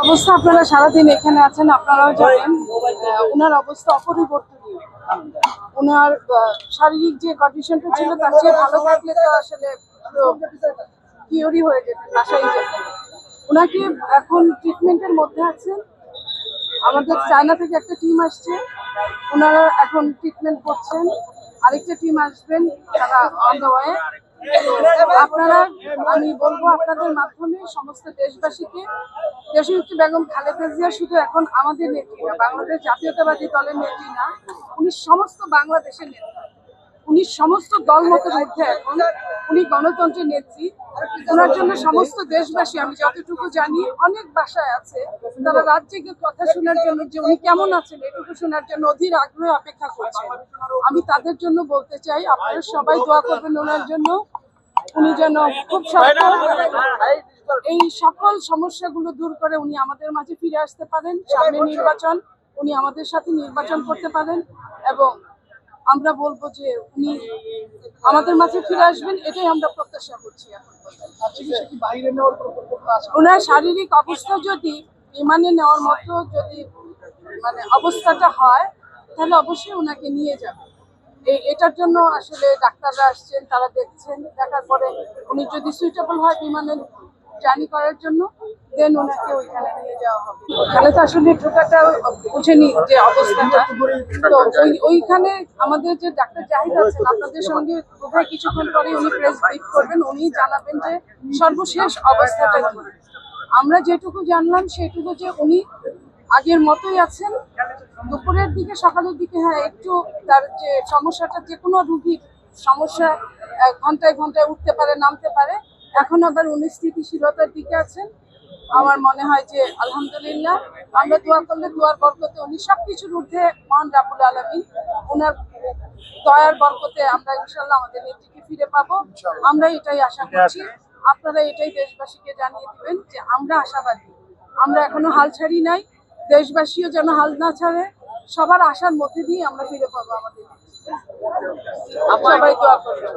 অবস্থা আপনারা সারাদিন এখানে আছেন, আপনারাও জানেন ওনার অবস্থা অপরিবর্তনীয়। ওনার শারীরিক যে কন্ডিশনটা ছিল তার চেয়ে ভালো থাকলে তো আসলে কিওরই হয়ে যেতেন, বাসায় যেতেন। ওনাকে এখন ট্রিটমেন্টের মধ্যে আছেন। আমাদের চায়না থেকে একটা টিম আসছে, ওনারা এখন ট্রিটমেন্ট করছেন। আরেকটা টিম আসবেন, তারা অন দ্য ওয়ে। আপনারা, আমি বলবো আপনাদের মাধ্যমে সমস্ত দেশবাসীকে, দেশনেত্রী বেগম খালেদা জিয়া শুধু এখন আমাদের নেত্রী না, বাংলাদেশ জাতীয়তাবাদী দলের নেত্রী না, উনি সমস্ত বাংলাদেশের নেত্রী। উনি সমস্ত দলমতের মধ্যে এখন উনি গণতন্ত্রের নেত্রী। ওনার জন্য সমস্ত দেশবাসী, আমি যতটুকু জানি অনেক বাসায় আছে, তারা রাত জেগে কথা শোনার জন্য যে উনি কেমন আছেন এটুকু শোনার জন্য অধীর আগ্রহে অপেক্ষা করছেন। আমি তাদের জন্য বলতে চাই, আপনারা সবাই দোয়া করবেন ওনার জন্য। উনি যেন খুব এই সকল সমস্যাগুলো দূর করে উনি আমাদের মাঝে ফিরে আসতে পারেন। সামনে নির্বাচন, উনি আমাদের সাথে নির্বাচন করতে পারেন এবং আমরা বলবো যে উনি আমাদের মাঝে ফিরে আসবেন, এটাই আমরা প্রত্যাশা করছি। ওনার শারীরিক অবস্থা যদি বিমানে নেওয়ার মতো যদি অবস্থাটা হয়, তাহলে অবশ্যই ওনাকে নিয়ে যাবে। এটার জন্য আসলে ডাক্তাররা আসছেন, তারা দেখছেন, দেখার পরে উনি যদি সুইটেবল হয় বিমানে জার্নি করার জন্য, দেন ওনাকে ওইখানে নিয়ে যাওয়া হবে। তাহলে তো আসলে ঢোকাটা বুঝেনি যে অবস্থাটা, তো ওইখানে আমাদের যে ডাক্তার জাহিদ আছেন, আপনাদের সঙ্গে বোধহয় কিছুক্ষণ পরে উনি প্রেস ব্রিফ করবেন, উনি জানাবেন যে সর্বশেষ অবস্থাটা কি। আমরা যেটুকু জানলাম সেটুকু যে উনি আগের মতোই আছেন। দুপুরের দিকে সকালের দিকে হ্যাঁ একটু তার যে সমস্যাটা, যে কোনো রুগীর সমস্যা ঘন্টায় ঘন্টায় উঠতে পারে, নামতে পারে, এখন আবার উনি স্থিতিশীলতার দিকে আছেন। আমার মনে হয় যে আলহামদুলিল্লাহ, আমরা দোয়া করলে দোয়ার বরকতে উনি সবকিছুর ঊর্ধ্বে মহান রাব্বুল আলামিন, ওনার দয়ার বরকতে আমরা ইনশাল্লাহ আমাদের নেত্রীকে ফিরে পাবো। আমরা এটাই আশা করছি। আপনারা এটাই দেশবাসীকে জানিয়ে দিবেন যে আমরা আশাবাদী, আমরা এখনো হাল ছাড়ি নাই। দেশবাসীও যেন হাল না ছাড়ে, সবার আশার মধ্যে দিয়ে আমরা ফিরে পাবো আমাদের। সবাই দোয়া করবেন।